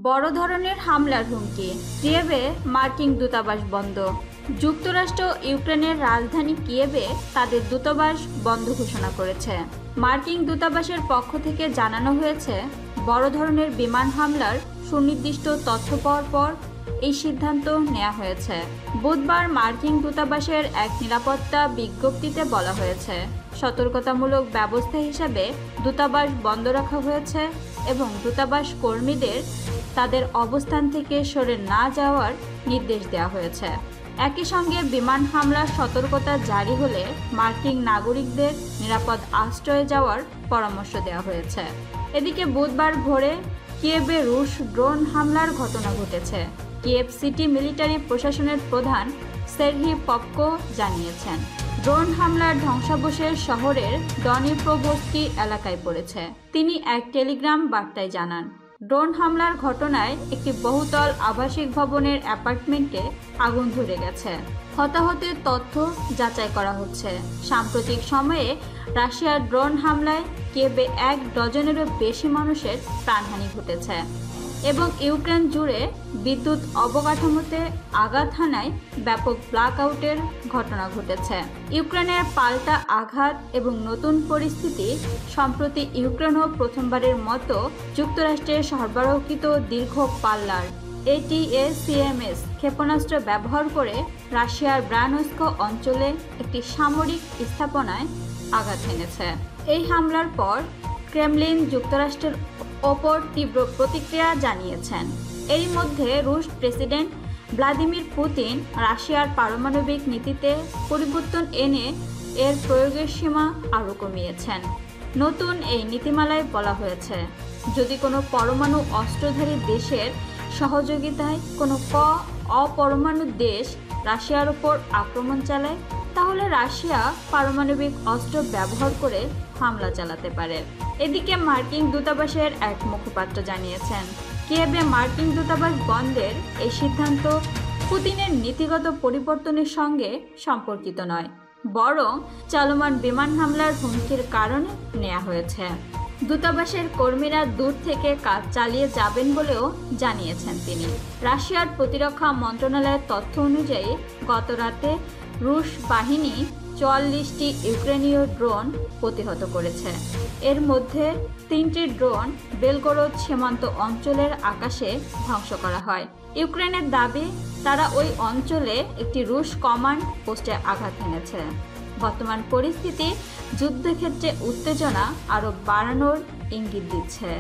বড় ধরনের হামলার হুমকি, কিয়েভে মার্কিন দূতাবাস বন্ধ। যুক্তরাষ্ট্র ইউক্রেনের রাজধানী কিয়েভে তাদের দূতাবাস বন্ধ ঘোষণা করেছে। মার্কিন দূতাবাসের পক্ষ থেকে জানানো হয়েছে, বড় ধরনের বিমান হামলার সুনির্দিষ্ট তথ্য পাওয়ার পর এই সিদ্ধান্ত নেওয়া হয়েছে। বুধবার মার্কিন দূতাবাসের এক নিরাপত্তা বিজ্ঞপ্তিতে বলা হয়েছে, সতর্কতামূলক ব্যবস্থা হিসাবে দূতাবাস বন্ধ রাখা হয়েছে এবং দূতাবাস কর্মীদের তাদের অবস্থান থেকে সরে না যাওয়ার নির্দেশ দেওয়া হয়েছে। একই সঙ্গে বিমান হামলার সতর্কতা জারি হলে মার্কিন নাগরিকদের নিরাপদ আশ্রয়ে যাওয়ার পরামর্শ দেওয়া হয়েছে। এদিকে বুধবার ভোরে কিয়েভে রুশ ড্রোন হামলার ঘটনা ঘটেছে। কিয়েভ সিটি মিলিটারি প্রশাসনের প্রধান সের্হি পপকো জানিয়েছেন, ড্রোন হামলার ধ্বংসাবশেষ শহরের ডনিপ্রোভস্কি এলাকায় পড়েছে। তিনি এক টেলিগ্রাম বার্তায় জানান, ড্রোন হামলার ঘটনায় একটি বহুতল আবাসিক ভবনের অ্যাপার্টমেন্টে আগুন ধরে গেছে। হতাহতের তথ্য যাচাই করা হচ্ছে। সাম্প্রতিক সময়ে রাশিয়ার ড্রোন হামলায় কিয়েভে 1 ডজনেরও বেশি মানুষের প্রাণহানি ঘটেছে এবং ইউক্রেন জুড়ে বিদ্যুৎ অবকাঠামোতে আঘাত হানায় ব্যাপক ব্ল্যাকআউটের ঘটনা ঘটেছে। ইউক্রেনের পাল্টা আঘাত এবং নতুন পরিস্থিতি সম্প্রতি ইউক্রেনও প্রথমবারের মতো যুক্তরাষ্ট্রের সরবরাহকৃত দীর্ঘ পাল্লার ATACMS ক্ষেপণাস্ত্র ব্যবহার করে রাশিয়ার ব্রায়ানস্ক অঞ্চলে একটি সামরিক স্থাপনায় আঘাত হেনেছে। এই হামলার পর ক্রেমলিন যুক্তরাষ্ট্রের ওপর তীব্র প্রতিক্রিয়া জানিয়েছেন। এরই মধ্যে রুশ প্রেসিডেন্ট ভ্লাদিমির পুতিন রাশিয়ার পারমাণবিক নীতিতে পরিবর্তন এনে এর প্রয়োগের সীমা আরও কমিয়েছেন। নতুন এই নীতিমালায় বলা হয়েছে, যদি কোনো পরমাণু অস্ত্রধারী দেশের সহযোগিতায় কোনো অপরমাণু দেশ রাশিয়ার ওপর আক্রমণ চালায়, তাহলে রাশিয়া পারমাণবিক অস্ত্র ব্যবহার করে হামলা চালাতে পারে। এদিকে মার্কিন দূতাবাসের এক মুখপাত্র জানিয়েছেন, কিয়েভে মার্কিন দূতাবাস বন্ধের এই সিদ্ধান্ত পুতিনের নীতিগত পরিবর্তনের সঙ্গে সম্পর্কিত নয়, বরং চলমান বিমান হামলার হুমকির কারণে নেওয়া হয়েছে। দূতাবাসের কর্মীরা দূর থেকে কাজ চালিয়ে যাবেন বলেও জানিয়েছেন তিনি। রাশিয়ার প্রতিরক্ষা মন্ত্রণালয়ের তথ্য অনুযায়ী গত রাতে রুশ বাহিনী 44টি ইউক্রেনীয় ড্রোন প্রতিহত করেছে। এর মধ্যে 3টি ড্রোন বেলগরোদ সীমান্ত অঞ্চলের আকাশে ধ্বংস করা হয়। ইউক্রেনের দাবি, তারা ওই অঞ্চলে একটি রুশ কমান্ড পোস্টে আঘাত হেনেছে। বর্তমান পরিস্থিতি যুদ্ধক্ষেত্রে উত্তেজনা আরও বাড়ানোর ইঙ্গিত দিচ্ছে।